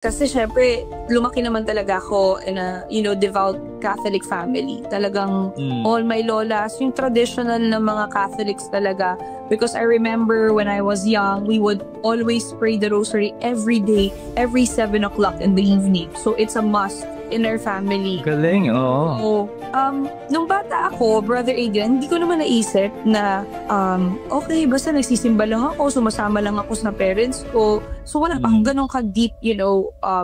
Kasi syempre, lumaki naman talaga ako in a, devout Catholic family. Talagang all my lolas, yung traditional na mga Catholics talaga. Because I remember when I was young, we would always pray the rosary every day, every 7 o'clock in the evening. So it's a must in our family. Galing, oo. So, nung bata ako, Brother Adrian, hindi ko naman naisip na, okay, basta nagsisimba lang ako, sumasama lang ako sa parents ko. So, wala pa akong ganun ka-deep,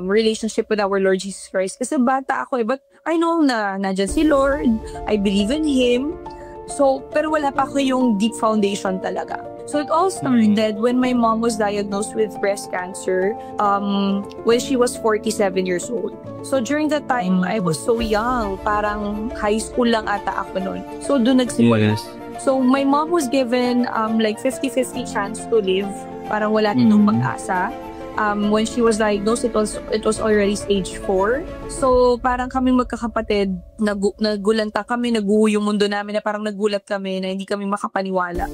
relationship with our Lord Jesus Christ. Kasi bata ako but I know na nandyan si Lord, I believe in Him. So, pero wala pa ako yung deep foundation talaga. So it all started when my mom was diagnosed with breast cancer when she was 47 years old. So during that time, I was so young. Parang high school lang ata ako noon. So doon nagsimula. Yes. So my mom was given like 50-50 chance to live. Parang wala nitong pag-asa. When she was diagnosed, it was already stage 4. So parang kaming magkakapatid, nagulanta kami, naguho yung mundo namin na parang nagulat kami na hindi kami makapaniwala.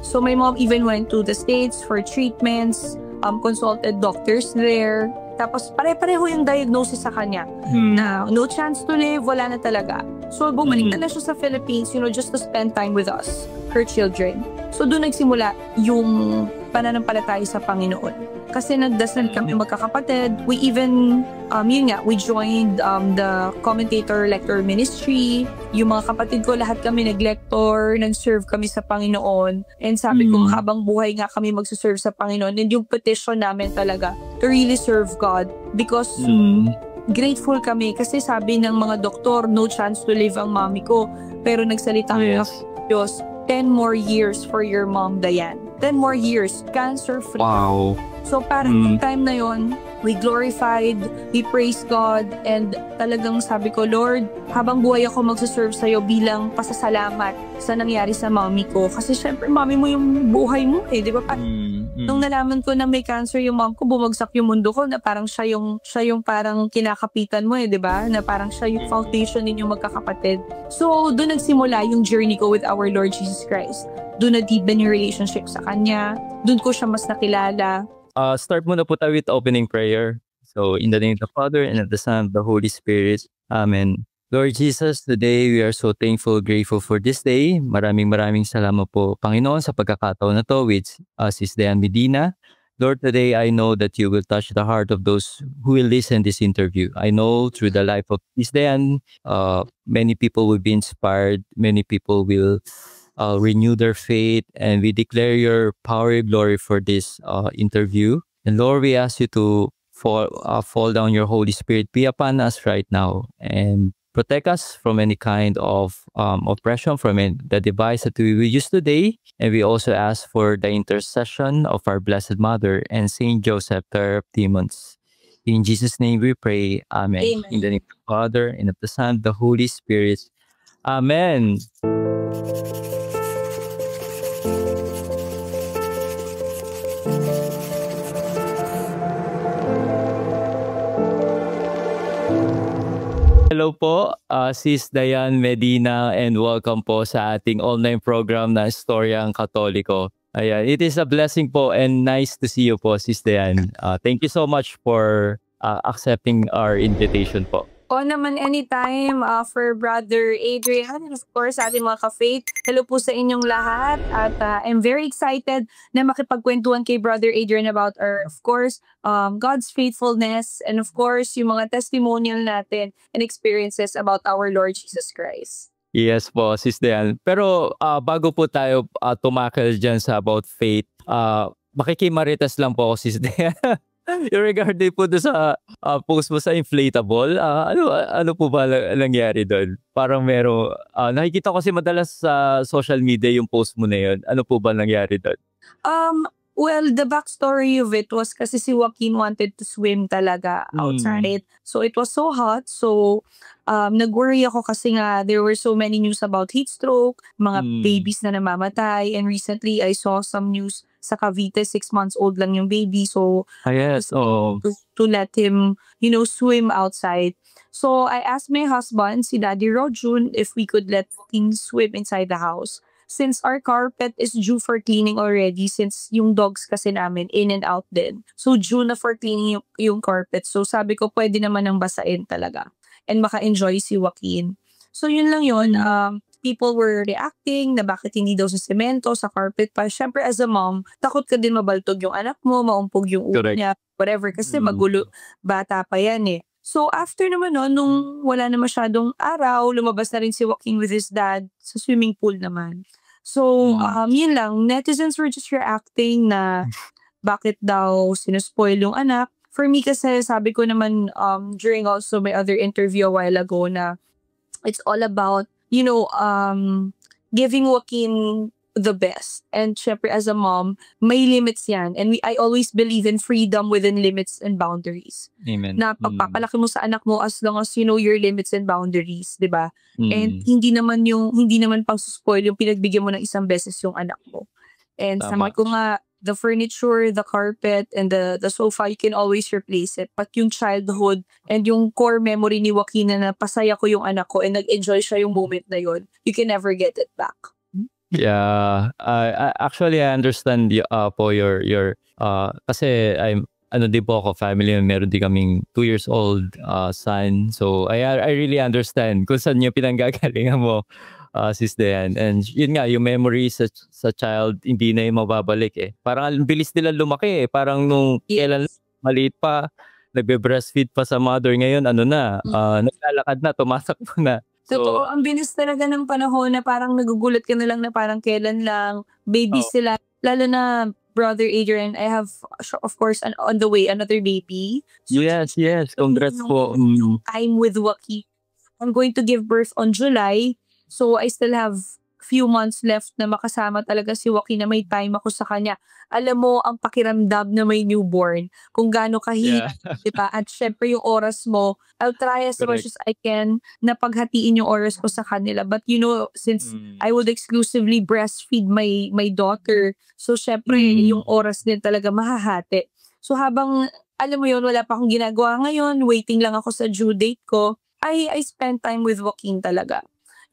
So my mom even went to the States for treatments, consulted doctors there. Tapos pare-pareho yung diagnosis sa kanya na no chance to live, wala na talaga. So bumalik na siya sa Philippines, just to spend time with us, her children. So doon nagsimula yung pananampalataya sa Panginoon. Kasi nagdasal kami magkakapatid. We even, we joined the commentator lector ministry. Yung mga kapatid ko, lahat kami nag-lector, nag-serve kami sa Panginoon. And sabi ko, habang buhay nga kami magsuserve sa Panginoon. And yung petition namin talaga, to really serve God. Because grateful kami. Kasi sabi ng mga doktor, no chance to live ang mommy ko. Pero nagsalita ng Diyos, 10 more years for your mom, Diane. 10 more years, cancer-free. Wow. So parang time na yon, we glorified, we praised God, and talagang sabi ko, Lord, habang buhay ako magsaserve sa'yo bilang pasasalamat sa nangyari sa mommy ko. Kasi syempre, mommy mo yung buhay mo di ba? Nung nalaman ko na may cancer yung mom ko, bumagsak yung mundo ko na parang siya yung parang kinakapitan mo di ba? Na parang siya yung foundation ninyong magkakapatid. So doon nagsimula yung journey ko with our Lord Jesus Christ. Doon na-deepen yung relationship sa Kanya. Doon ko siya mas nakilala. Start muna po tayo with opening prayer. So, in the name of the Father, and of the Son, and of the Holy Spirit. Amen. Lord Jesus, today we are so thankful, grateful for this day. Maraming salamat po, Panginoon, sa pagkakataon na to with Sis Diane Medina. Lord, today I know that you will touch the heart of those who will listen this interview. I know through the life of Sis Diane, many people will be inspired, many people will renew their faith, and we declare your power and glory for this interview. And Lord, we ask you to fall down your Holy Spirit, be upon us right now, and protect us from any kind of oppression from the device that we will use today. And we also ask for the intercession of our Blessed Mother and Saint Joseph, Terror of Demons. In Jesus' name we pray. Amen. Amen. In the name of the Father, and of the Son, the Holy Spirit. Amen. Hello po, Sis Diane Medina, and welcome po sa ating online program na Istoryang Katoliko. Ayan, it is a blessing po and nice to see you po, Sis Diane. Thank you so much for accepting our invitation po. O naman anytime for Brother Adrian and of course ating mga ka-faith. Hello po sa inyong lahat at I'm very excited na makipagkwentuhan kay Brother Adrian about our, of course, God's faithfulness and of course yung mga testimonial natin and experiences about our Lord Jesus Christ. Yes po, Sis Diane. Pero bago po tayo tumakal dyan sa about faith, makikimarites lang po ako, Sis Diane. Regarding po doon sa post mo sa inflatable, ano po ba nangyari doon? Parang nakikita ko kasi madalas sa social media yung post mo na yun. Ano po ba nangyari doon? Well, the backstory of it was kasi si Joaquin wanted to swim talaga outside. So it was so hot. So nag-worry ako kasi nga there were so many news about heat stroke, mga babies na namamatay. And recently I saw some news sa Cavite, 6 months old lang yung baby. So yes, to let him, swim outside. So I asked my husband, si Daddy Rojun, if we could let him swim inside the house. since our carpet is due for cleaning already, since yung dogs kasi namin in and out din. So due na for cleaning yung carpet. So sabi ko pwede naman ng basain talaga. And maka-enjoy si Joaquin. So yun lang yun. People were reacting na bakit hindi daw sa semento, sa carpet pa. Syempre as a mom, takot ka din mabaltog yung anak mo, maumpog yung ulo niya, whatever. Kasi magulo, bata pa yan eh. So after naman nung wala na masyadong araw, lumabas na rin si Joaquin with his dad sa swimming pool naman. So yun lang, netizens were just reacting na bakit daw sinuspoil yung anak. For me kasi sabi ko naman during also my other interview a while ago na it's all about, giving Joaquin the best. And syempre as a mom, may limits yan. And I always believe in freedom within limits and boundaries. Amen. Na pagpapalaki mo sa anak mo as long as you know your limits and boundaries, di ba? And hindi naman pang spoil yung pinagbigyan mo ng isang beses yung anak mo. And sabi ko nga, the furniture, the carpet, and the sofa, you can always replace it. But yung childhood and yung core memory ni Joaquin na napasaya ko yung anak ko and nag-enjoy siya yung moment na yun, you can never get it back. Yeah, actually I understand po your kasi din po ako family, meron din kaming 2 years old son. So I really understand kung saan yung pinanggagalingan mo, Sis Dayan. And yun nga, yung memory sa child hindi na yung mababalik eh. Parang ang bilis nila lumaki eh. Parang nung kailan maliit pa, nagbe-breastfeed pa sa mother, ngayon naglalakad na, tumatakbo na. So, totoo, ang bilis talaga ng panahon na parang nagugulat ka na lang na parang kailan lang baby sila. Lalo na Brother Adrian, I have of course on the way another baby. So, yes, congrats po. I'm with Joaquin. I'm going to give birth on July. So I still have few months left na makasama talaga si Joaquin, na may time ako sa kanya. Alam mo, ang pakiramdam na may newborn, kung gaano kahirap, diba? At syempre yung oras mo, I'll try as much as I can na paghatiin yung oras ko sa kanila. But since I would exclusively breastfeed my daughter, so syempre yung oras din talaga mahahati. So habang, alam mo yun, wala pa akong ginagawa ngayon, waiting lang ako sa due date ko, I spend time with Joaquin talaga.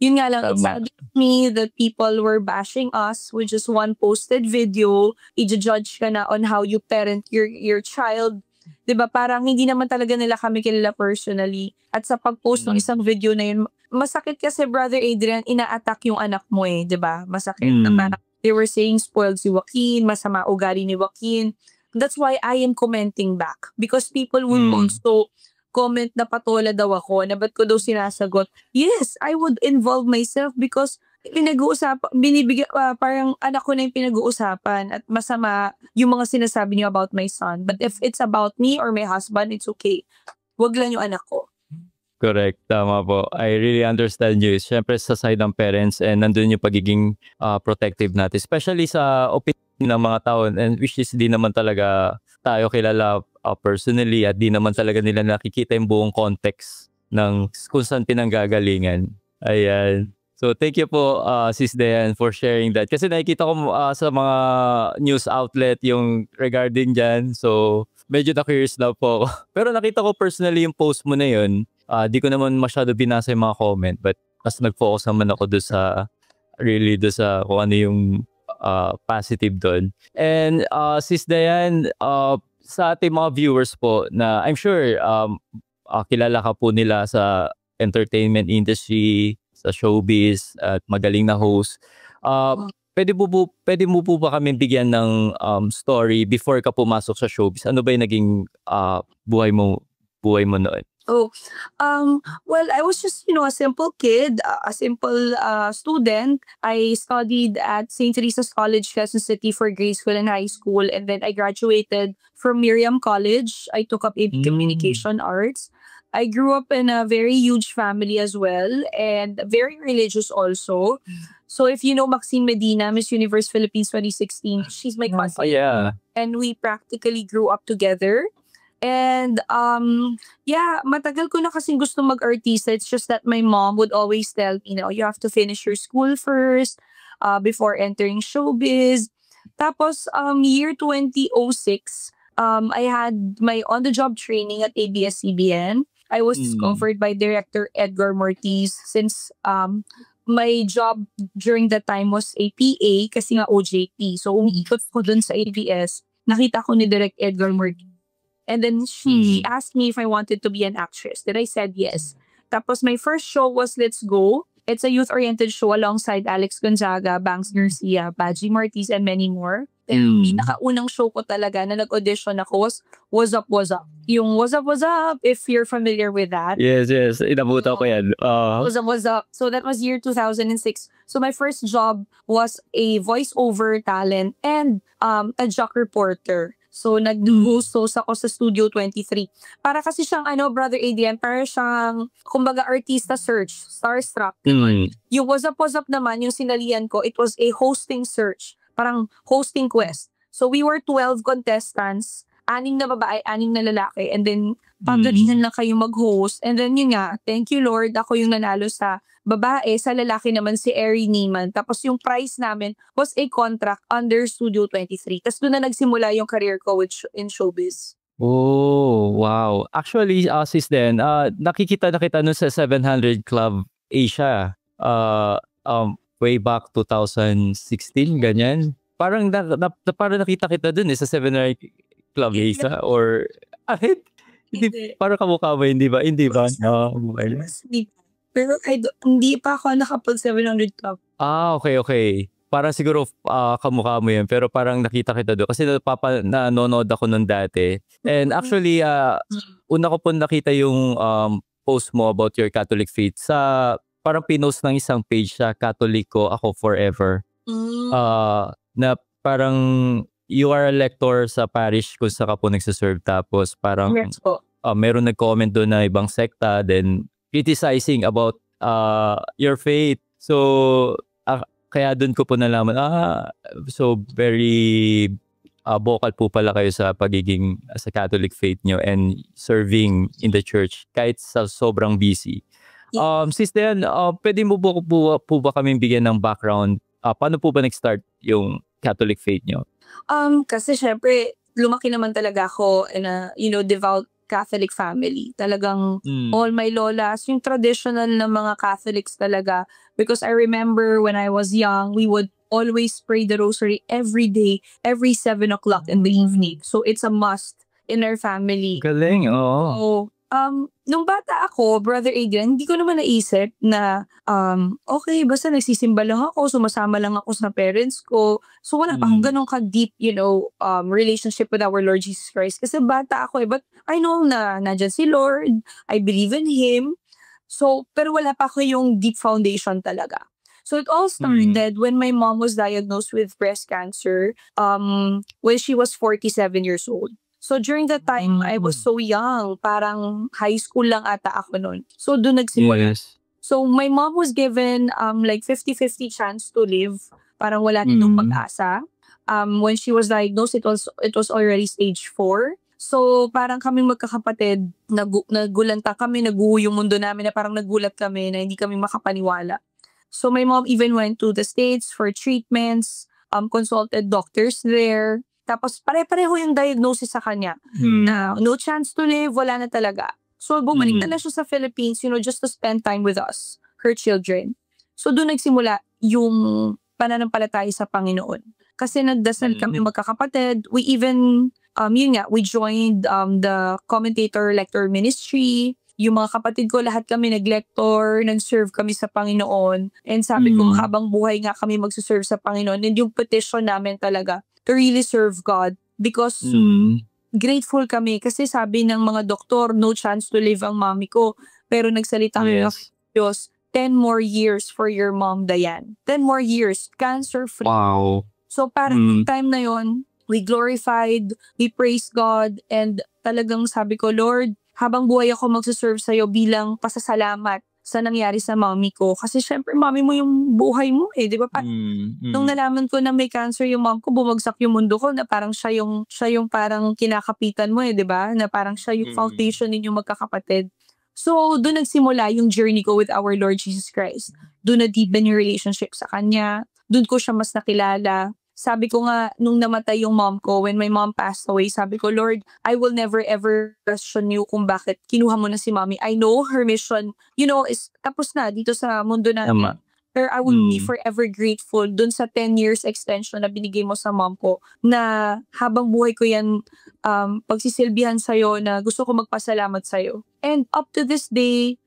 Yun nga lang, it saddened me that people were bashing us with just one posted video. I-judge ka na on how you parent your child. Diba? Parang hindi naman talaga nila kami kilala personally. At sa pag-post ng isang video na yun, masakit kasi Brother Adrian, ina-attack yung anak mo eh. Diba? Masakit. Na parang they were saying spoiled si Joaquin, masama ugali ni Joaquin. That's why I am commenting back. Because people will also comment na patola daw ako, na ba't ko daw sinasagot. Yes, I would involve myself because parang anak ko na yung pinag-uusapan at masama yung mga sinasabi niyo about my son. But if it's about me or my husband, it's okay. Wag lang yung anak ko. Correct, tama po. I really understand you. Siyempre sa side ng parents and nandun yung pagiging protective natin. Especially sa opinion ng mga tao, and which is di naman talaga tayo kilala personally at di naman talaga nila nakikita yung buong context ng kung saan pinanggagalingan. Ayan. So thank you po Sis Dayan for sharing that. Kasi nakikita ko sa mga news outlet yung regarding dyan. So medyo na-curious daw po ako. Pero nakita ko personally yung post mo na yun. Di ko naman masyado binasa yung mga comment, but mas nag-focus naman ako doon sa kung ano yung positive doon. And Sis Dayan, sa ating mga viewers po na I'm sure kilala ka po nila sa entertainment industry, sa showbiz, at magaling na host. Pwede mo po ba kami bigyan ng story before ka pumasok sa showbiz? Ano ba yung naging buhay mo noon? Well, I was just, a simple kid, a simple student. I studied at St. Teresa's College, Quezon City for grade school and high school. And then I graduated from Miriam College. I took up Communication Arts. I grew up in a very huge family as well and very religious also. So if you know Maxine Medina, Miss Universe Philippines 2016, she's my cousin. Oh, yeah. And we practically grew up together. And matagal ko na kasing gusto mag-artista. It's just that my mom would always tell me, you have to finish your school first before entering showbiz. Tapos year 2006, I had my on-the-job training at ABS-CBN. I was discovered by Director Edgar Mortiz since my job during that time was a PA kasi nga OJT. So, umiikot ko dun sa ABS. Nakita ko ni Direk Edgar Morgan. And then she asked me if I wanted to be an actress. Then I said yes. Tapos my first show was Let's Go. It's a youth-oriented show alongside Alex Gonzaga, Banks Garcia, Baji Martis, and many more. And pinakaunang show ko talaga na nag-audition ako was Was Up, Was Up. Yung Was Up, Was Up, if you're familiar with that. Yes. Inabutan ko yan. Was Up, Was Up. So that was year 2006. So my first job was a voiceover talent and a jock reporter. So, nag-host ako sa Studio 23. Para kasi siyang, Brother Adrian, para siyang, kumbaga, artista search, starstruck. Yung Was Up naman, yung sinalian ko, it was a hosting search. Parang hosting quest. So, we were 12 contestants, 6 na babae, 6 na lalaki, and then, pagdalihan lang kayo mag-host. And then, yun nga, thank you Lord, ako yung nanalo sa babae, sa lalaki naman si Eri Neiman. Tapos yung prize namin was a contract under Studio 23. Tapos doon na nagsimula yung career ko in showbiz. Oh, wow. Actually, sis Den, nakikita na kita nun sa 700 Club Asia. Way back 2016, ganyan. Parang parang nakita kita dun sa 700 Club Asia or hindi, parang kamukha mo, hindi ba? Hindi ba? Pero hindi pa ako nakapag 700 Club. Okay. Parang siguro kamukha mo yan. Pero parang nakita kita doon. Kasi nanonood ako nun dati. And actually, una ko po nakita yung post mo about your Catholic faith. Parang pinost ng isang page sa Katoliko Ako Forever. Na parang you are a lector sa parish kung saan ka po nagsaserve. Tapos parang meron nag-comment doon na ibang sekta. Then criticizing about your faith. So, kaya doon ko po nalaman, so very vocal po pala kayo sa pagiging sa Catholic faith nyo and serving in the church kahit sa sobrang busy. Sis Dian, pwede mo po ba kaming bigyan ng background? Paano po ba nag-start yung Catholic faith nyo? Kasi syempre, lumaki naman talaga ako in a, devout Catholic family. Talagang all my lolas, yung traditional na mga Catholics talaga. Because I remember when I was young, we would always pray the rosary every day, every 7 o'clock in the evening. So it's a must in our family. Galing, oo. So, nung bata ako, Brother Adrian, hindi ko naman naisip na, okay, basta nagsisimba lang ako, sumasama lang ako sa parents ko. So, wala pa akong ganun ka-deep, relationship with our Lord Jesus Christ. Kasi bata ako but I know na nandyan si Lord, I believe in Him. So, pero wala pa ako yung deep foundation talaga. So, it all started when my mom was diagnosed with breast cancer when she was 47 years old. So, during that time, I was so young. Parang high school lang ata ako noon. So, doon nagsimula. Yes. So, my mom was given like 50-50 chance to live. Parang wala nitong pag-asa. When she was diagnosed, it was already stage 4. So, parang kaming magkakapatid, nagulanta kami, naguho yung mundo namin na parang nagulat kami na hindi kami makapaniwala. So, my mom even went to the States for treatments, consulted doctors there. Tapos pare-pareho yung diagnosis sa kanya na no chance to live, wala na talaga. So bumalik na lang siya sa Philippines, just to spend time with us, her children. So doon nagsimula yung pananampalataya sa Panginoon. Kasi nagdasal kami magkakapatid. We even, we joined the commentator-lector ministry. Yung mga kapatid ko, lahat kami nag-lector, nag-serve kami sa Panginoon. And sabi ko, habang buhay nga kami magsuserve sa Panginoon. And yung petition namin talaga, to really serve God because grateful kami kasi sabi ng mga doktor, no chance to live ang mommy ko. Pero nagsalita ng Diyos, 10 more years for your mom, Diane. 10 more years, cancer-free. Wow. So parang time na yon, we glorified, we praised God, and talagang sabi ko, Lord, habang buhay ako magsuserve sa'yo bilang pasasalamat sa nangyari sa mommy ko. Kasi syempre, mommy mo yung buhay mo di ba? Nung nalaman ko na may cancer yung mom ko, bumagsak yung mundo ko na parang siya yung parang kinakapitan mo di ba? Na parang siya yung foundation ninyong magkakapatid. So, doon nagsimula yung journey ko with our Lord Jesus Christ. Doon na-deepen yung relationship sa Kanya. Doon ko siya mas nakilala. Sabi ko nga, nung namatay yung mom ko, when my mom passed away, sabi ko, Lord, I will never ever question you kung bakit kinuha mo na si mommy. I know her mission, is tapos na dito sa mundo natin. Pero I will be forever grateful dun sa 10 years extension na binigay mo sa mom ko na habang buhay ko yan pagsisilbihan sa'yo na gusto ko magpasalamat sa'yo. And up to this day,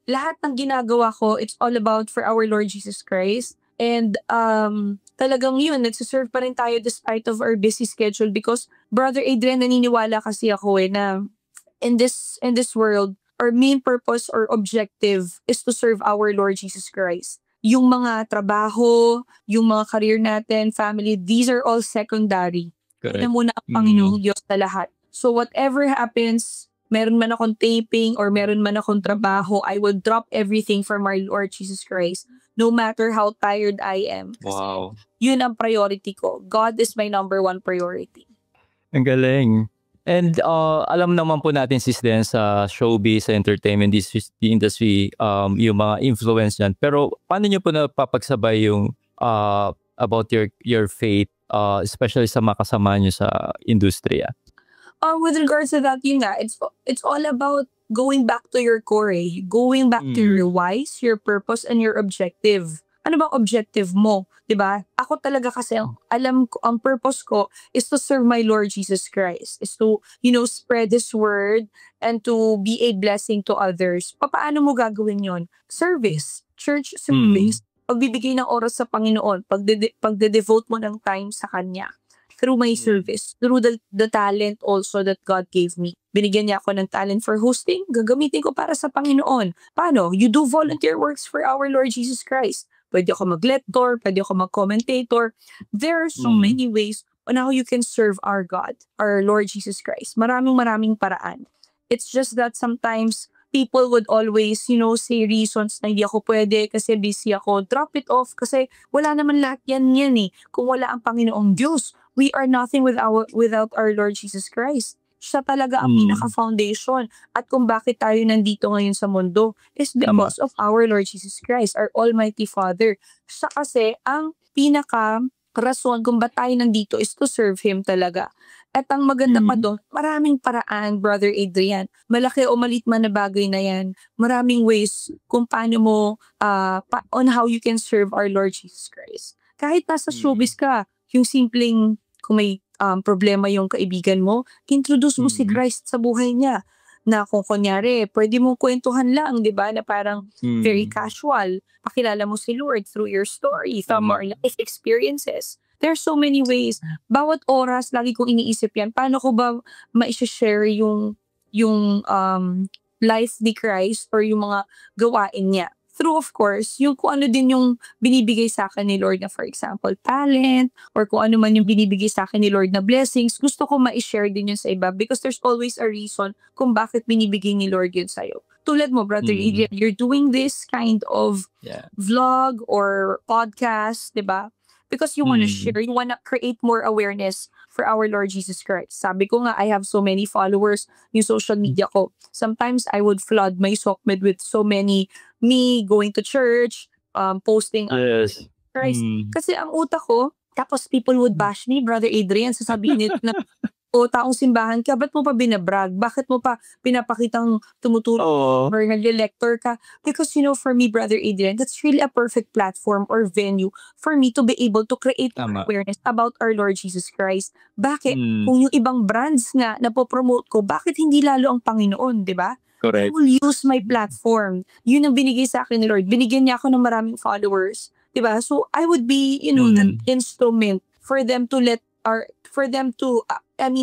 lahat ng ginagawa ko, it's all about for our Lord Jesus Christ. And talagang yun, nagsiserve pa rin tayo despite of our busy schedule because Brother Adrian, naniniwala kasi ako na in this world, our main purpose or objective is to serve our Lord Jesus Christ. Yung mga trabaho, yung mga career natin, family, these are all secondary. Ito muna ang Panginoong Diyos na lahat. So whatever happens, meron man akong taping or meron man akong trabaho, I will drop everything for my Lord Jesus Christ. No matter how tired I am. Wow. Yun ang priority ko. God is my number one priority. Ang galing. And alam naman po natin sis din sa showbiz, sa entertainment industry, yung mga influence yan. Pero paano nyo po napapagsabay yung about your faith, especially sa mga kasama nyo sa industriya? With regards to that, yun nga, it's all about going back to your core, going back to your whys, your purpose, and your objective. Ano bang objective mo? Diba? Ako talaga kasi, alam ko, ang purpose ko is to serve my Lord Jesus Christ. Is to, spread His word and to be a blessing to others. Paano mo gagawin yon? Service. Church service. Pagbibigay ng oras sa Panginoon. Pagde-devote mo ng time sa Kanya. Through my service. Through the talent also that God gave me. Binigyan niya ako ng talent for hosting. Gagamitin ko para sa Panginoon. Paano? You do volunteer works for our Lord Jesus Christ. Pwede ako mag-lector, pwede ako mag-commentator. There are so many ways on how you can serve our God, our Lord Jesus Christ. Maraming paraan. It's just that sometimes people would always, say reasons na hindi ako pwede kasi busy ako. Drop it off kasi wala naman lahat yan kung wala ang Panginoong Diyos. We are nothing without our Lord Jesus Christ. Siya talaga ang pinaka-foundation. At kung bakit tayo nandito ngayon sa mundo is because of our Lord Jesus Christ, our Almighty Father. Siya kasi ang pinaka-rason kung ba't tayo nandito is to serve Him talaga. At ang maganda pa doon, maraming paraan, Brother Adrian. Malaki o malit man na bagay na yan. Maraming ways kung paano mo, on how you can serve our Lord Jesus Christ. Kahit nasa showbiz ka, yung simpleng, kung may problema yung kaibigan mo, introduce mo si Christ sa buhay niya. Na kung kunyari, pwede mong kwentuhan lang, di ba? Na parang very casual. Pakilala mo si Lord through your story, through your life experiences. There's so many ways. Bawat oras, lagi kong iniisip yan. Paano ko ba ma-share yung life ni Christ or yung mga gawain niya? Through, of course, yung kung ano din yung binibigay sa akin ni Lord na, for example, talent, or kung ano man yung binibigay sa akin ni Lord na blessings, gusto ko ma-share din yun sa iba because there's always a reason kung bakit binibigay ni Lord yun sa'yo. Tulad mo, Brother Adrian, you're doing this kind of vlog or podcast, di ba? Because you want to share, you want to create more awareness for our Lord Jesus Christ. Sabi ko nga, I have so many followers yung social media ko. Sometimes I would flood my SOCMED with so many me going to church, posting Christ. Kasi ang utak ko, tapos people would bash me, Brother Adrian, sasabihin nito na, taong simbahan ka, ba't mo pa binabrag? Bakit mo pa pinapakitang tumutulong or nag-lector ka? Because, for me, Brother Adrian, that's really a perfect platform or venue for me to be able to create awareness about our Lord Jesus Christ. Bakit? Kung yung ibang brands nga na po-promote ko, bakit hindi lalo ang Panginoon, di ba? Correct. I will use my platform. Yun ang binigay sa akin ni Lord. Binigyan niya ako ng maraming followers. Di ba? So, I would be, that instrument for them to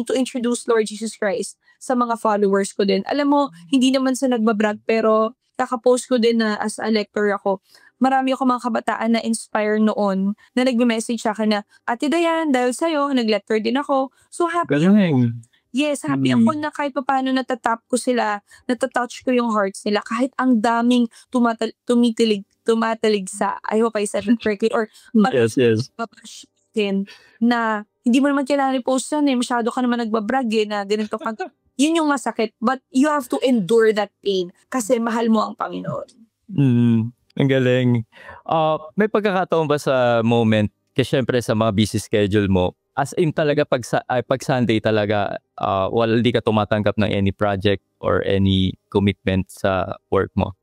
to introduce Lord Jesus Christ sa mga followers ko din. Alam mo, hindi naman sa nagbabrag, pero kakapost ko din na as a lector ako. Marami ako mga kabataan na inspire noon na nagme-message sa akin na, Ate Dayan, dahil sa'yo, nag-lector din ako. So happy ako. Yes, happy ako na kahit paano natatap ko sila, natatouch ko yung hearts nila. Kahit ang daming tumatalig sa, I hope I said that correctly, or yes. na hindi mo naman kailangan i-post yan masyado ka naman nagbabrag na ganito ka. Yun yung masakit, but you have to endure that pain kasi mahal mo ang Panginoon. Ang galing. May pagkakataon ba sa moment, kasi syempre sa mga busy schedule mo, as in talaga pag Sunday talaga, hindi ka tumatanggap ng any project or any commitment sa work mo?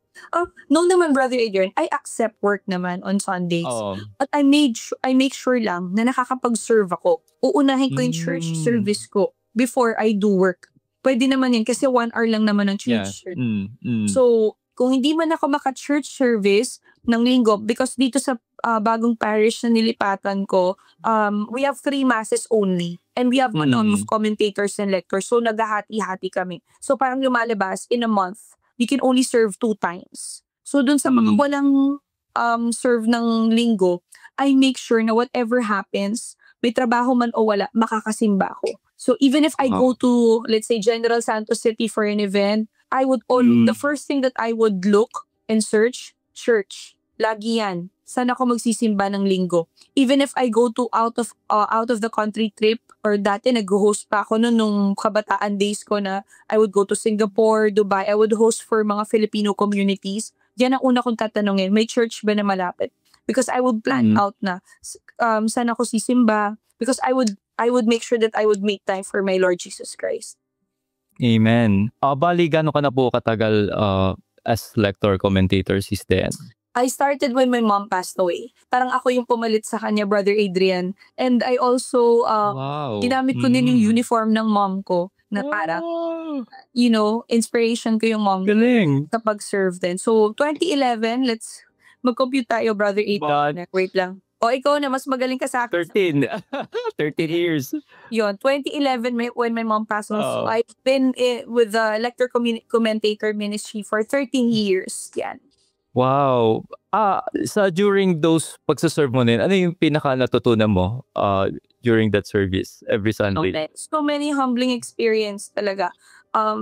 No naman, Brother Adrian. I accept work naman on Sundays. Oo. But I make sure lang na nakakapag-serve ako. Uunahin ko yung church service ko before I do work. Pwede naman yan kasi 1 hour lang naman ang Yeah. church service. So, kung hindi man ako maka-church service ng linggo, because dito sa bagong parish na nilipatan ko, we have 3 masses only. And we have of commentators and lectors. So, naghahati-hati kami. So, parang lumalabas in a month, you can only serve 2 times. So, dun sa mga walang serve ng linggo, I make sure na whatever happens, may trabaho man o wala, makakasimba ako. So, even if I go to, let's say, General Santos City for an event, I would the first thing that I would look and search, church. Lagi yan. Saan ako magsisimba ng linggo? Even if I go to out of the country trip, or dati nag-host pa ako nung kabataan days ko na I would go to Singapore, Dubai, I would host for mga Filipino communities. Yan ang una kong tatanungin, may church ba na malapit? Because I would plan out na saan ako sisimba, because I would make sure that I would make time for my Lord Jesus Christ. Amen. Bali, gano'n ka na po katagal as lector commentator, Sis Den? I started when my mom passed away. Parang ako yung pumalit sa kanya, Brother Adrian. And I also, ginamit ko din yung uniform ng mom ko na parang, inspiration ko yung mom Galing. sa pag-serve din. So, 2011, let's mag-compute tayo, Brother Adrian. Wait lang. O, ikaw na, mas magaling ka sa akin. 13 years. Yun, 2011 when my mom passed away. So, I've been with the lector commentator ministry for 13 years. Yan. Wow. During those pagsaserve mo din, ano yung pinaka natutunan mo during that service every Sunday? Okay. So many humbling experience talaga.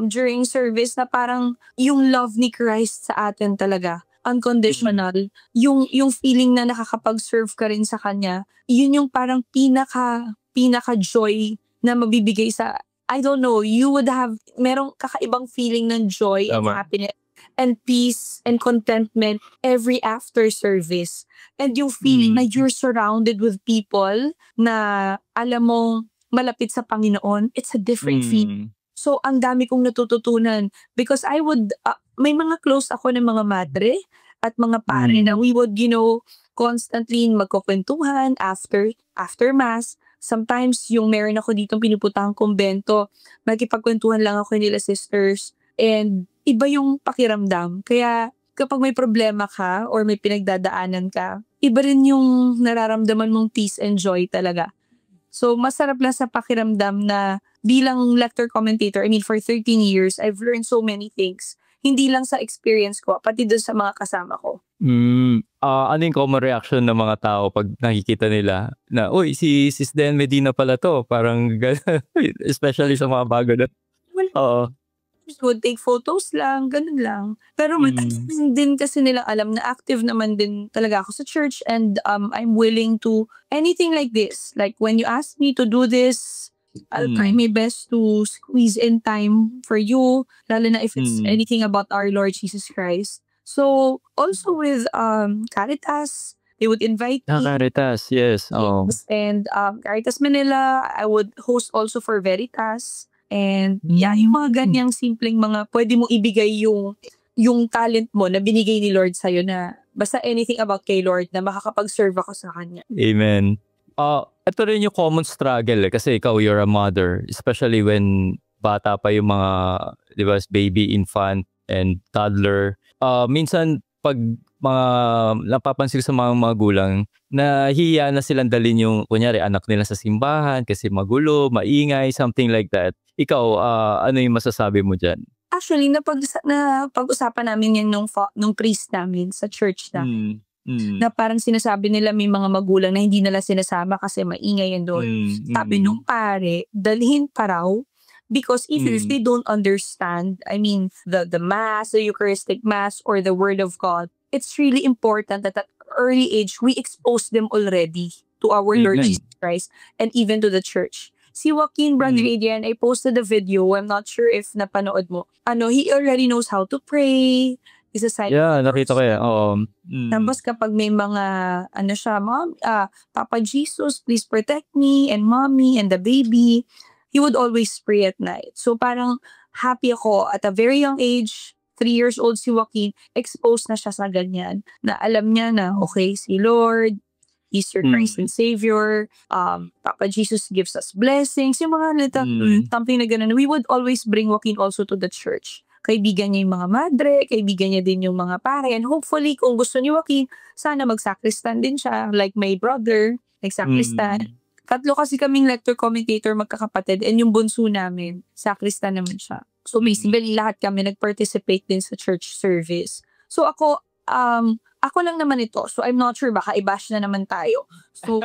During service na parang yung love ni Christ sa atin talaga. Unconditional. Yung feeling na nakakapag-serve ka rin sa Kanya, yun yung parang pinaka-joy na mabibigay sa, I don't know, you would have, merong kakaibang feeling ng joy and happiness and peace and contentment every after service. And yung feeling na you're surrounded with people na alam mo malapit sa Panginoon, it's a different feeling. So, ang dami kong natututunan because I would, may mga close ako ng mga madre at mga pare na we would, constantly magkukwentuhan after Mass. Sometimes, yung meron ako ditong pinuputahang kumbento, magkipagkwentuhan lang ako nila sisters. And iba yung pakiramdam. Kaya kapag may problema ka or may pinagdadaanan ka, iba rin yung nararamdaman mong peace and joy talaga. So, masarap lang sa pakiramdam na bilang lector commentator, for 13 years, I've learned so many things. Hindi lang sa experience ko, pati doon sa mga kasama ko. Ano yung common reaction ng mga tao pag nakikita nila na, uy, si Sis Den Medina pala to. Parang, especially sa mga bago na. Oo. Would take photos lang, ganun lang. Pero din kasi nila alam na active naman din talaga ako sa church and I'm willing to anything like this. Like when you ask me to do this, I'll try my best to squeeze in time for you, lalo na if it's anything about our Lord Jesus Christ. So also with Caritas, they would invite me. Caritas, yes. Oh. And Caritas Manila, I would host also for Veritas. And yung mga ganyang simpleng mga pwede mong ibigay yung talent mo na binigay ni Lord sa'yo na basta anything about kay Lord na makakapag-serve ako sa Kanya. Amen. Ito rin yung common struggle kasi ikaw, you're a mother, especially when bata pa yung mga, di ba, baby, infant, and toddler. Minsan, pag mga napapansin sa mga magulang, nahihiya na silang dalhin yung, kunyari, anak nila sa simbahan kasi magulo, maingay, something like that. Ikaw, ano yung masasabi mo dyan? Actually, pag-usapan namin yan nung priest namin sa church namin. Na parang sinasabi nila may mga magulang na hindi nila sinasama kasi maingay yan doon. Sabi nung pare, dalhin pa raw because even if they don't understand, the Mass, the Eucharistic Mass, or the Word of God, it's really important that at early age, we expose them already to our Lord Jesus Christ and even to the church. Si Joaquin, Brother Adrian, I posted a video. I'm not sure if napanood mo. He already knows how to pray. He's a silent nakita ko yan. Oo. Tapos kapag may mga, Mom, Papa Jesus, please protect me and Mommy and the baby, he would always pray at night. So parang happy ako at a very young age, 3 years old si Joaquin, exposed na siya sa ganyan. Na alam niya na, okay, si Lord, He's your Christ and Savior. Papa Jesus gives us blessings. Yung mga little something na ganun. We would always bring Joaquin also to the church. Kaibigan niya yung mga madre, kaibigan niya din yung mga pare. And hopefully, kung gusto ni Joaquin, sana magsakristan din siya. Like my brother, nagsakristan. Tatlo kasi kaming lector commentator magkakapatid. And yung bunso namin, sakristan naman siya. So basically, lahat kami nag-participate din sa church service. So ako lang naman ito. So, I'm not sure. Baka i-bash na naman tayo. So,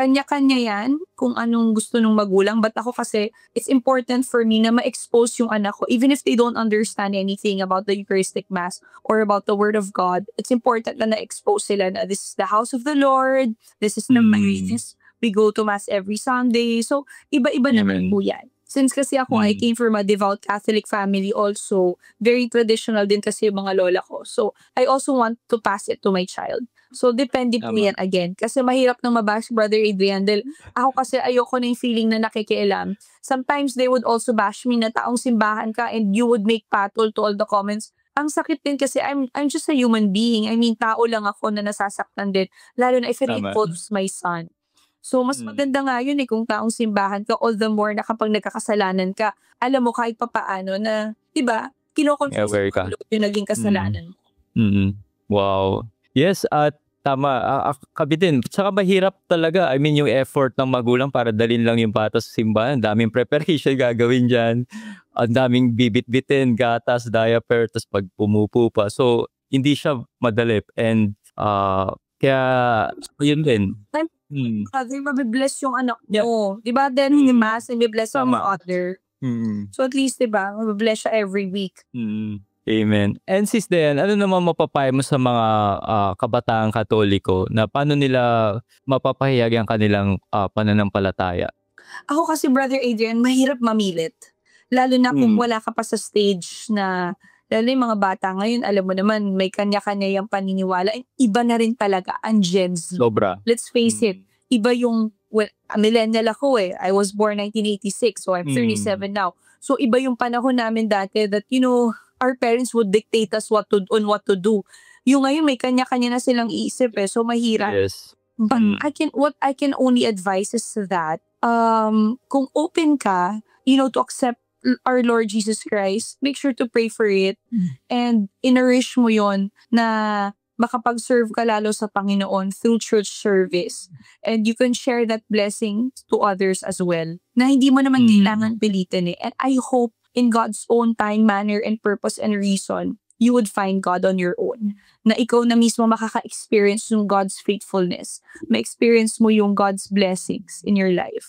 kanya-kanya yan kung anong gusto nung magulang. But ako kasi, it's important for me na ma-expose yung anak ko. Even if they don't understand anything about the Eucharistic Mass or about the Word of God, it's important na na-expose sila na this is the house of the Lord. This is the Mass. We go to Mass every Sunday. So, iba-iba naman po yan. Since kasi ako, I came from a devout Catholic family also. Very traditional din kasi yung mga lola ko. So, I also want to pass it to my child. So, depende po yan again. Kasi mahirap nang mabash, Brother Adrian. Dahil ako kasi ayoko na yung feeling na nakikialam. Sometimes they would also bash me na taong simbahan ka and you would make patol to all the comments. Ang sakit din kasi I'm just a human being. I mean, tao lang ako na nasasaktan din. Lalo na if it involves my son. So, mas maganda nga yun kung taong simbahan ka, all the more na kapag nagkakasalanan ka, alam mo kahit papaano na, diba, kinoconfess mo yung naging kasalanan mo. Wow. Yes, at tama. Kami din. Tsaka mahirap talaga. I mean, yung effort ng magulang para dalhin lang yung bata sa simbahan. Ang daming preparation gagawin dyan. Ang daming bibit-bitin, gatas, diaper, tapos pag pumupo pa. So, hindi siya madali. And, kaya, yun din. Kasi mabibless yung anak mo. Diba? Then, yung Mass, mabibless ang mother. So, at least, diba? Mabibless siya every week. Amen. And sis Dayan, ano naman mapapayo mo sa mga kabataang Katoliko na paano nila mapapahayag ang kanilang pananampalataya? Ako kasi, Brother Adrian, mahirap mamilit. Lalo na kung wala ka pa sa stage na, lalo yung mga bata ngayon, alam mo naman, may kanya-kanya yung paniniwala. Iba na rin talaga ang Gen Z. Sobra. Let's face it. Iba yung, well, millennial ako I was born 1986, so I'm 37 now. So, iba yung panahon namin dati that, you know, our parents would dictate us what to do. Yung ngayon, may kanya-kanya na silang iisip so mahirap. Yes. But what I can only advise is that, kung open ka, you know, to accept our Lord Jesus Christ, make sure to pray for it and in-nourish mo yon na makapag-serve ka lalo sa Panginoon through church service. And you can share that blessing to others as well. Na hindi mo naman kailangan pilitin And I hope in God's own time, manner, and purpose and reason, you would find God on your own. Na ikaw na mismo makaka-experience yung God's faithfulness. Ma-experience mo yung God's blessings in your life.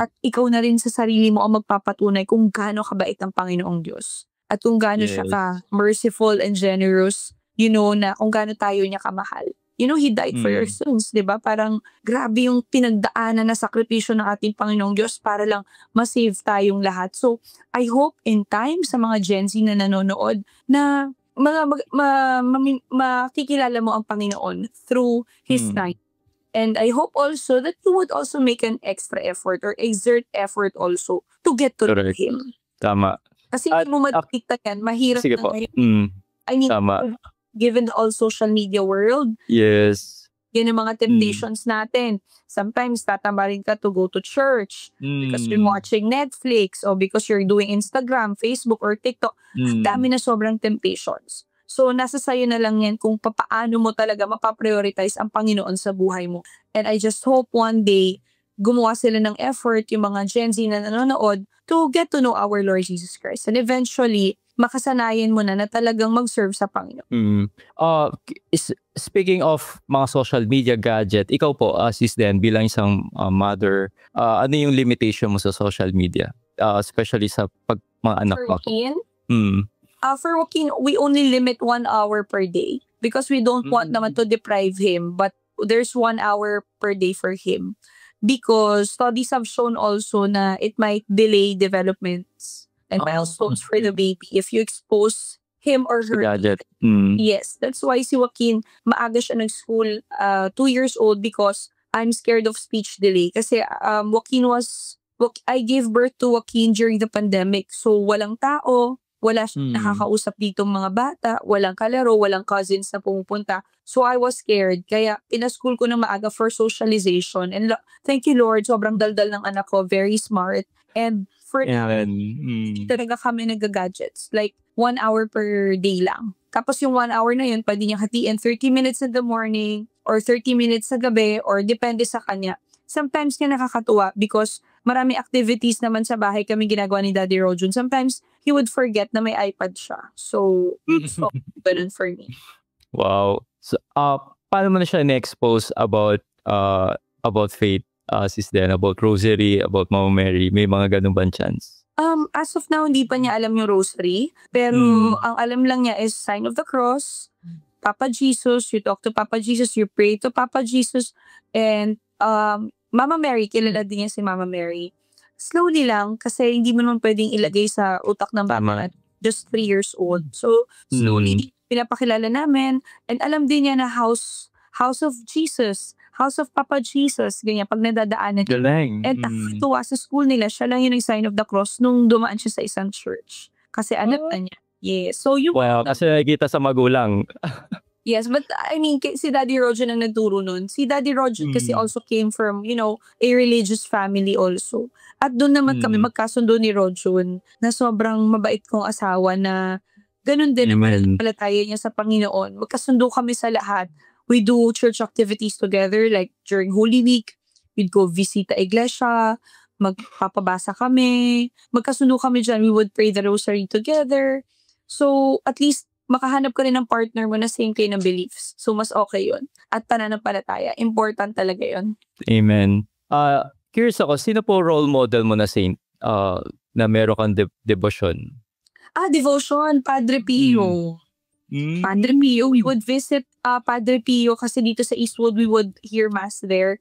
At ikaw na rin sa sarili mo ang magpapatunay kung gaano kabait ang Panginoong Diyos. At kung gaano siya ka-merciful and generous, you know, na kung gaano tayo niya kamahal. You know, He died for your sins, di ba? Parang grabe yung pinagdaanan na sakripisyo ng ating Panginoong Diyos para lang ma-save tayong lahat. So, I hope in time sa mga Gen Z na nanonood na makikilala mo ang Panginoon through His time. And I hope also that you would also make an extra effort or exert effort also to get to know Him. Tama. Kasi hindi mo madikta yan, mahirap na ngayon. I mean, given the all social media world. Yes. Yan ang mga temptations natin. Sometimes, tatambarin ka to go to church because you're watching Netflix or because you're doing Instagram, Facebook, or TikTok. Dami na sobrang temptations. So, nasa sayo na lang yan kung paano mo talaga mapaprioritize ang Panginoon sa buhay mo. And I just hope one day, gumawa sila ng effort, yung mga Gen Z na nanonood, to get to know our Lord Jesus Christ. And eventually, makasanayan mo na talagang mag-serve sa Panginoon. Speaking of mga social media gadget, ikaw po, Sis Den, bilang isang mother, ano yung limitation mo sa social media? Especially sa mga anak mo. For Joaquin, we only limit 1 hour per day because we don't want naman to deprive him, but there's 1 hour per day for him. Because studies have shown also na it might delay developments and milestones for the baby if you expose him or her. Yes, that's why si Joaquin, maaga siya nag-school, 2 years old because I'm scared of speech delay. Kasi I gave birth to Joaquin during the pandemic. So walang tao, Wala siyang nakakausap dito mga bata, walang kalaro, walang cousins na pumupunta. So I was scared. Kaya pina-school ko na maaga for socialization. And thank you Lord, sobrang daldal ng anak ko, very smart. And for talaga kami nag-gadgets. Like 1 hour per day lang. Tapos yung 1 hour na yun, pwede niya hatiin 30 minutes in the morning or 30 minutes sa gabi or depende sa kanya. Sometimes nga nakakatuwa because marami activities naman sa bahay kami ginagawa ni Daddy Rojun. Sometimes he would forget na may iPad siya. So ganun for me. Wow. So, paano mo na siya na-expose about faith, Sis Den, about rosary, about Mama Mary? May mga ganun bang chance? As of now, hindi pa niya alam yung rosary. Pero ang alam lang niya is sign of the cross, Papa Jesus, you talk to Papa Jesus, you pray to Papa Jesus, and Mama Mary, kilala din niya si Mama Mary. Slowly lang, kasi hindi mo naman pwedeng ilagay sa utak ng bata at just 3 years old. So, slowly, pinapakilala namin, and alam din niya na house of Jesus, house of Papa Jesus, ganyan, pag nadadaanan. Galing. And nakakatuwa sa school nila, siya lang yung sign of the cross nung dumaan siya sa isang church. Kasi anak na niya. Yes. So, yung... Wow, kasi nakikita sa magulang. Yes, but I mean, si Daddy Rojun ang nagturo nun. Si Daddy Rojun kasi also came from, a religious family also. At doon naman kami magkasundo ni Rojun na sobrang mabait kong asawa na ganun din ang palataya niya sa Panginoon. Magkasundo kami sa lahat. We do church activities together, like during Holy Week, we'd go visit the iglesia, magpapabasa kami, magkasundo kami dyan, we would pray the rosary together. So, at least, makahanap ka rin ng partner mo na same kayo ng beliefs. So, mas okay yun. At pananampalataya. Important talaga yun. Amen. Curious ako, sino po role model mo na saint na meron kang devotion? Devotion, Padre Pio. Padre Pio, we would visit Padre Pio kasi dito sa Eastwood, we would hear mass there.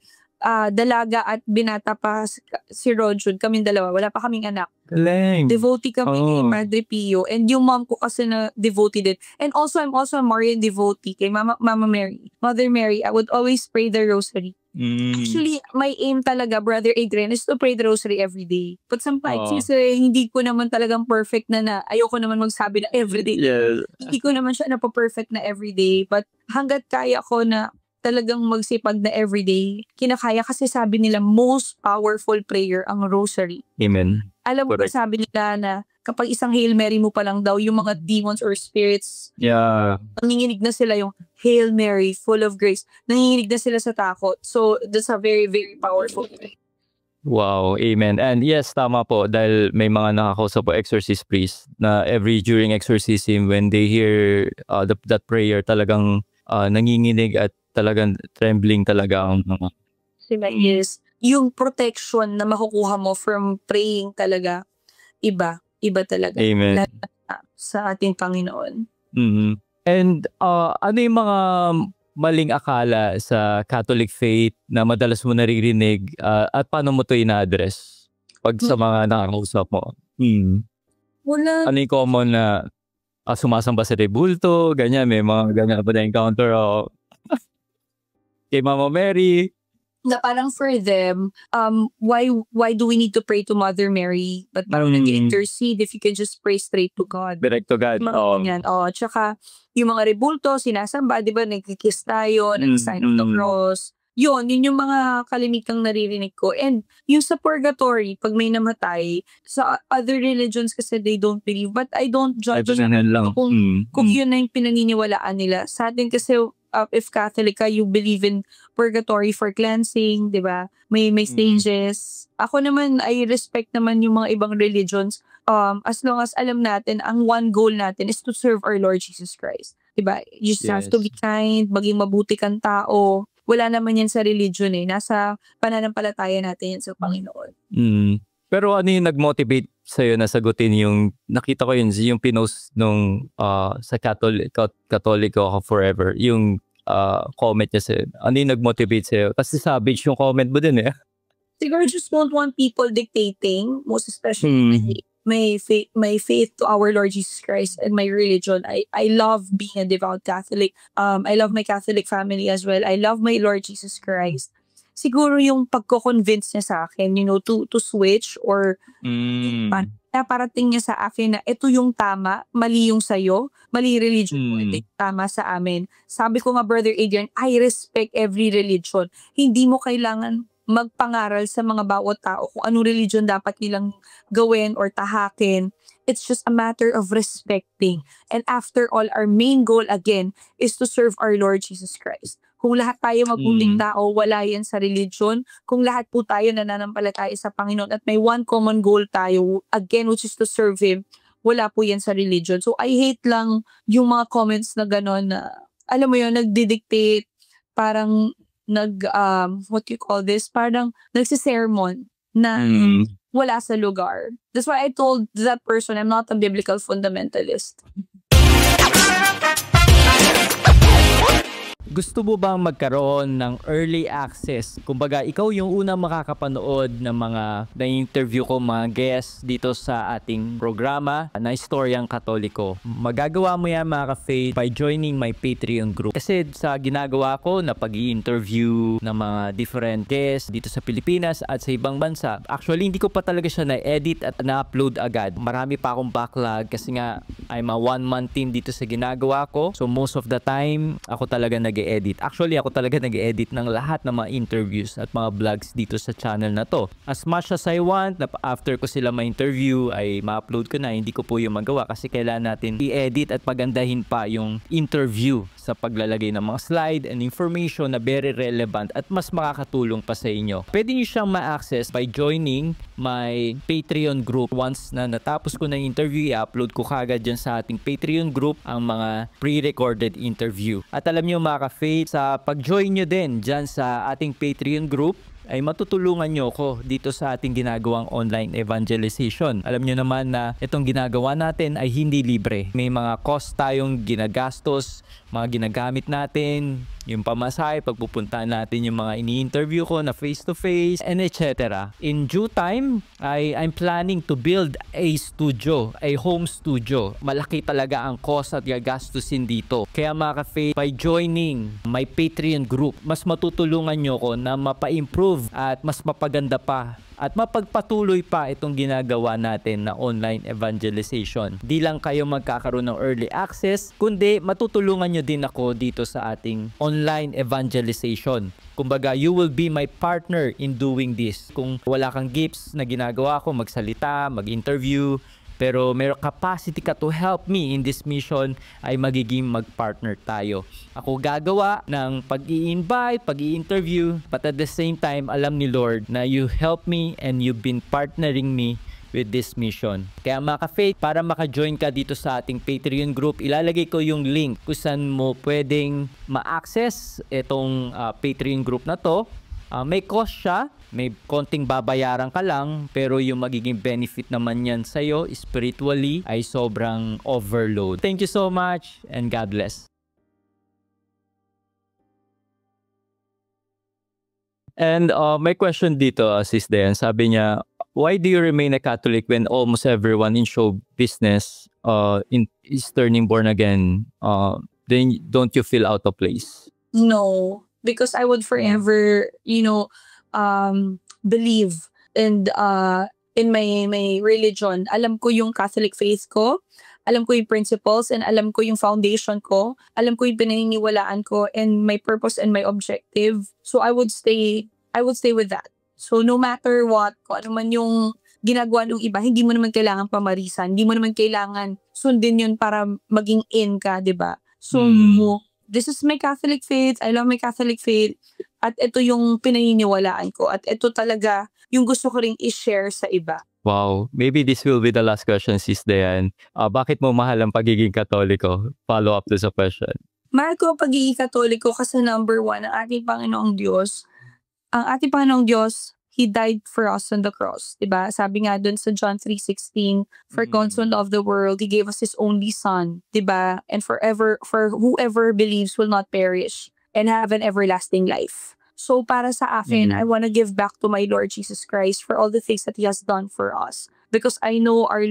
Dalaga at binata pa si Rojun, kaming dalawa, wala pa kaming anak. Galing. Devotee kami ni Padre Pio, and yung mom ko kasi na devotee din. And also, I'm also a Marian devotee kay Mama Mary. Mother Mary, I would always pray the rosary. Actually, my aim talaga, Brother Adrian, is to pray the rosary every day. But sometimes, kasi hindi ko naman talagang perfect na ayoko naman magsabi na everyday. Yes. Hindi ko naman siya perfect na everyday. But hanggat kaya ko na talagang magsipag na everyday, kinakaya kasi sabi nila, most powerful prayer ang rosary. Amen. Alam mo ba sabi nila na kapag isang Hail Mary mo pa lang daw, yung mga demons or spirits, nanginginig na sila yung Hail Mary, full of grace. Nanginginig na sila sa takot. So, that's a very, very powerful prayer. Wow, amen. And yes, tama po, dahil may mga nakakausap po exorcist priest na during exorcism, when they hear that prayer, talagang nanginginig at talagang trembling talaga ang mga. Sila is, yung protection na makukuha mo from praying talaga, iba talaga. Amen. Sa ating Panginoon. And ano yung mga maling akala sa Catholic faith na madalas mo naririnig at paano mo ito ina-address pag sa mga nakakausap mo? Wala. Ano yung common na sumasamba sa rebulto, ganyan, may mga ganyan pa na-encounter kay Mama Mary. Na parang for them, why do we need to pray to Mother Mary? But parang nag-intercede if you can just pray straight to God. Direct to God. Tsaka yung mga rebulto, sinasamba, di ba, nagkikiss tayo, nag-sign of the cross. Yun yung mga kalimitang naririnig ko. And yung sa purgatory, pag may namatay, sa other religions kasi they don't believe. But I don't judge kung yun na yung pinaniniwalaan nila. Sa atin kasi, if Catholic ka, you believe in purgatory for cleansing, di ba? May stages. Ako naman, I respect naman yung mga ibang religions. As long as alam natin, ang one goal natin is to serve our Lord Jesus Christ. Di ba? You just have to be kind, maging mabuti kang tao. Wala naman yan sa religion Nasa pananampalataya natin yan sa Panginoon. Pero ano yung nag-motivate sa'yo na sagutin yung, nakita ko yun, yung pinost nung sa Catholic ako forever, yung comment niya sa'yo. Ano yung nag-motivate sa'yo? Kasi savage yung comment mo din Siguro just don't want people dictating, most especially my faith to our Lord Jesus Christ and my religion. I love being a devout Catholic. I love my Catholic family as well. I love my Lord Jesus Christ. Siguro yung pagko-convince niya sa akin, to switch or naparating niya sa akin na ito yung tama, mali yung sa'yo, mali religion mo, ito yung tama sa amin. Sabi ko nga, Brother Adrian, I respect every religion. Hindi mo kailangan magpangaral sa mga bawat tao kung anong religion dapat nilang gawin or tahakin. It's just a matter of respecting. And after all, our main goal again is to serve our Lord Jesus Christ. Kung lahat tayo mabuting tao, wala yan sa religion. Kung lahat po tayo nananampalataya sa Panginoon at may one common goal tayo, again, which is to serve Him, wala po yan sa religion. So I hate lang yung mga comments na gano'n na, alam mo yun, nagdidictate, parang what you call this, parang nagsisermon na wala sa lugar. That's why I told that person, I'm not a biblical fundamentalist. Gusto mo bang magkaroon ng early access? Kumbaga, ikaw yung unang makakapanood ng mga na-interview ko mga guests dito sa ating programa na Istoryang Katoliko. Magagawa mo yan mga ka-faith by joining my Patreon group. Kasi sa ginagawa ko na pag-i-interview ng mga different guests dito sa Pilipinas at sa ibang bansa, actually hindi ko pa talaga siya na-edit at na-upload agad. Marami pa akong backlog kasi nga I'm a one-man team dito sa ginagawa ko. So most of the time, ako talaga nag-edit. Actually, ako talaga nag-edit ng lahat ng mga interviews at mga vlogs dito sa channel na to. As much as I want, na after ko sila ma-interview, ay ma-upload ko na. Hindi ko po yung magawa kasi kailangan natin i-edit at pagandahin pa yung interview sa paglalagay ng mga slide and information na very relevant at mas makakatulong pa sa inyo. Pwede nyo siyang ma-access by joining my Patreon group. Once na natapos ko na yung interview, i-upload ko kagad dyan sa ating Patreon group ang mga pre-recorded interview. At alam nyo mga ka-faith, sa pag-join nyo din dyan sa ating Patreon group, ay matutulungan nyo ko dito sa ating ginagawang online evangelization. Alam nyo naman na itong ginagawa natin ay hindi libre. May mga cost tayong ginagastos, mga ginagamit natin, yung pamasahe, pagpupunta natin yung mga ini-interview ko na face-to-face, and etc. In due time, I'm planning to build a studio, a home studio. Malaki talaga ang cost at gagastusin dito. Kaya mga ka-faith, by joining my Patreon group, mas matutulungan nyo ko na mapa-improve at mas mapaganda pa at mapagpatuloy pa itong ginagawa natin na online evangelization. Di lang kayo magkakaroon ng early access, kundi matutulungan nyo din ako dito sa ating online evangelization. Kumbaga, you will be my partner in doing this. Kung wala kang gifts na ginagawa ko, magsalita, mag-interview, pero may capacity ka to help me in this mission, ay magiging mag-partner tayo. Ako gagawa ng pag-i-invite, pag-i-interview, but at the same time, alam ni Lord na you help me and you've been partnering me with this mission. Kaya mga ka-faith, para maka-join ka dito sa ating Patreon group, ilalagay ko yung link kung saan mo pwedeng ma-access itong Patreon group na to. May cost siya, may konting babayaran ka lang, pero yung magiging benefit naman yan sa'yo spiritually ay sobrang overload. Thank you so much and God bless. And may question dito, Sis Dayan. Sabi niya, why do you remain a Catholic when almost everyone in show business is turning born again? Then don't you feel out of place? No, because I would forever, believe in my religion. Alam ko yung Catholic faith ko, alam ko yung principles, and alam ko yung foundation ko, alam ko yung pinaniniwalaan ko, and my purpose and my objective. So I would stay with that. So no matter what, kung ano man yung ginagawa ng iba, hindi mo naman kailangan pamarisan, hindi mo naman kailangan sundin yun para maging in ka, di ba? So this is my Catholic faith, I love my Catholic faith, at ito yung pinaniniwalaan ko, at ito talaga yung gusto ko ring i-share sa iba. Wow, maybe this will be the last question, Sis Dayan. Bakit mo mahal ang pagiging Katoliko? Follow up to sa question. Mahal ko ang pagiging Katoliko kasi number one, ang ating Panginoong Diyos. Ang ating Panginoong Diyos, He died for us on the cross. Diba? Sabi nga dun sa John 3:16, for God so loved the world, He gave us His only Son. Diba? And for whoever believes will not perish and have an everlasting life. So para sa akin, I want to give back to my Lord Jesus Christ for all the things that He has done for us. Because I know our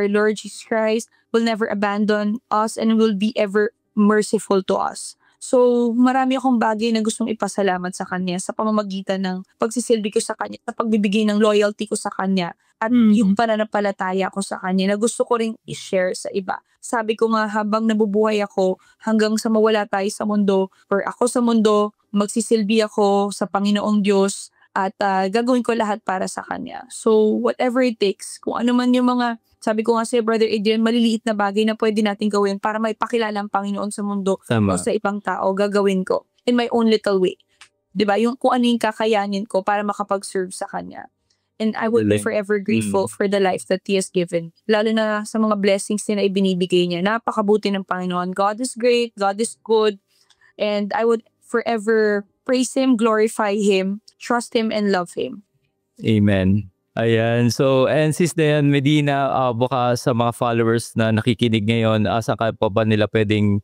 Lord Jesus Christ will never abandon us and will be ever merciful to us. So, marami akong bagay na gustong ipasalamat sa kanya sa pamamagitan ng pagsisilbi ko sa kanya, sa pagbibigay ng loyalty ko sa kanya, at yung pananampalataya ko sa kanya na gusto ko ring i-share sa iba. Sabi ko nga, habang nabubuhay ako, hanggang sa mawala tayo sa mundo, or ako sa mundo, magsisilbi ako sa Panginoong Diyos, at gagawin ko lahat para sa kanya. So, whatever it takes, kung ano man yung mga, sabi ko nga sa Brother Adrian, maliliit na bagay na pwede natin gawin para may pakilala ang Panginoon sa mundo o sa ibang tao, gagawin ko in my own little way. Diba? Yung kung ano yung kakayanin ko para makapag-serve sa kanya. And I will be forever grateful for the life that He has given. Lalo na sa mga blessings na ibinibigay niya. Napakabuti ng Panginoon. God is great. God is good. And I would forever praise Him, glorify Him, trust Him, and love Him. Amen. Ayan. So, and Sis Dayan Medina, baka sa mga followers na nakikinig ngayon, saan ka pa ba nila pwedeng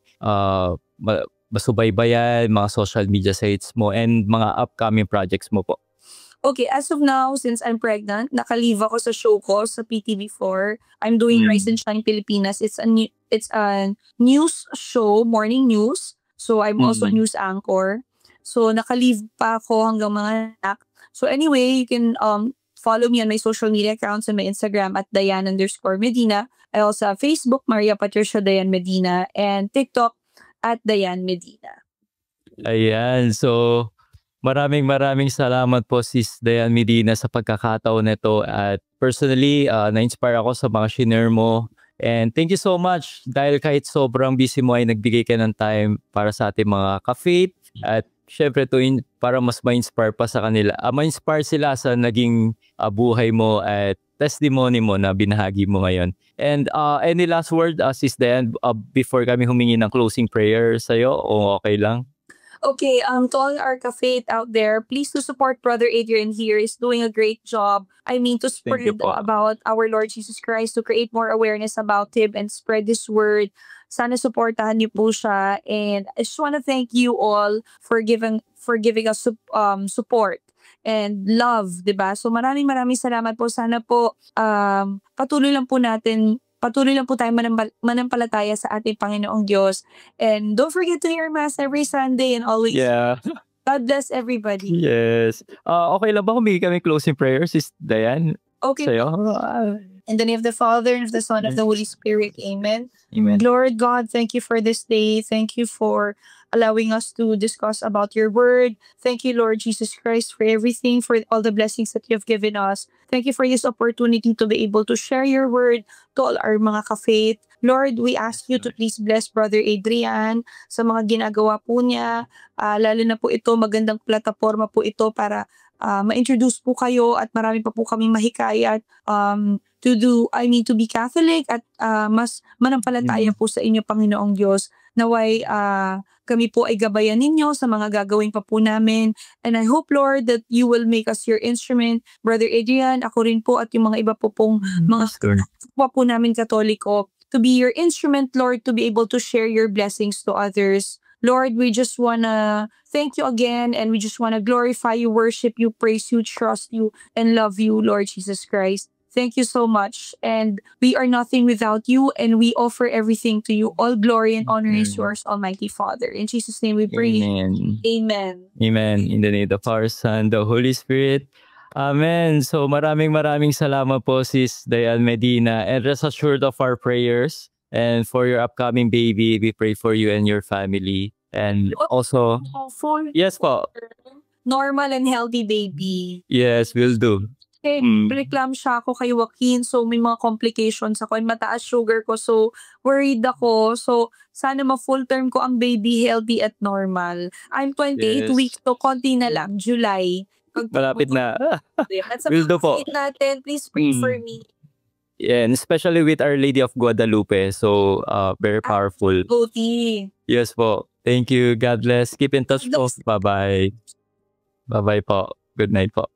masubaybayan, mga social media sites mo, and mga upcoming projects mo po? Okay, as of now, since I'm pregnant, naka-leave ako sa show ko sa PTV4. I'm doing Rise and Shine Pilipinas. It's a news show, morning news. So, I'm also a news anchor. So, naka-leave pa ako hanggang mga anak. So, anyway, you can follow me on my social media accounts on my Instagram at Dayan_Medina. I also have Facebook, Maria Patricia Dayan Medina, and TikTok at Dayan Medina. Ayan. So, maraming salamat po Sis Dayan Medina sa pagkakataon nito. At personally, na-inspire ako sa mga shinare mo. And thank you so much dahil kahit sobrang busy mo ay nagbigay ka ng time para sa ating mga ka-faith. At syempre para mas ma-inspire pa sa kanila. Ma-inspire sila sa naging buhay mo at testimony mo na binahagi mo ngayon. And any last word, Sis Dayan, before kami humingi ng closing prayer sa'yo, o okay lang? Okay, to all our ka-faith out there, please to support Brother Adrian here. He's doing a great job. I mean, to spread about our Lord Jesus Christ, to create more awareness about Him and spread His word. Sana supportahan niyo po siya. And I just want to thank you all for giving us support and love, diba? So maraming salamat po. Sana po patuloy lang po tayo manampalataya sa ating Panginoong Diyos. And don't forget to hear Mass every Sunday and always. Yeah. God bless everybody. Yes. Okay lang ba kung may kami closing prayers, Sis Dayan? Okay. Sa'yo? In the name of the Father, and of the Son, and of the Holy Spirit. Amen. Amen. Lord God, thank you for this day. Thank you for allowing us to discuss about your word. Thank you, Lord Jesus Christ, for everything, for all the blessings that you have given us. Thank you for this opportunity to be able to share your word to all our mga ka-faith. Lord, we ask you to please bless Brother Adrian sa mga ginagawa po niya. Lalo na po ito, magandang plataforma po ito para ma-introduce po kayo at marami pa po kaming mahikayat to be Catholic at mas manampalataya po sa inyo, Panginoong Diyos. Naway kami po ay gabayan ninyo sa mga gagawin pa po namin. And I hope, Lord, that you will make us your instrument. Brother Adrian, ako rin po at yung mga iba po pong mga kapwa po namin Katoliko, to be your instrument, Lord, to be able to share your blessings to others. Lord, we just want to thank you again, and we just want to glorify you, worship you, praise you, trust you, and love you, Lord Jesus Christ. Thank you so much. And we are nothing without you, and we offer everything to you. All glory and honor is yours, Almighty Father. In Jesus' name we pray. Amen. Amen. Amen. In the name of the Father, Son, the Holy Spirit. Amen. So maraming salamat po, Sis Dayan Medina. And rest assured of our prayers. And for your upcoming baby, we pray for you and your family. And also, yes po. Normal and healthy baby. Yes, will do. Okay, reclam siya ako kay Joaquin. So, may mga complications ako and mataas sugar ko. So, worried ako. So, sana ma-full term ko ang baby healthy at normal. I'm 28 weeks, so konti na lang. July. Malapit na. At sa will do po. natin, please pray for me. Yeah, and especially with Our Lady of Guadalupe. So, very powerful. Goti. Yes po. Thank you. God bless. Keep in touch po. Bye-bye. Bye-bye po. Good night po.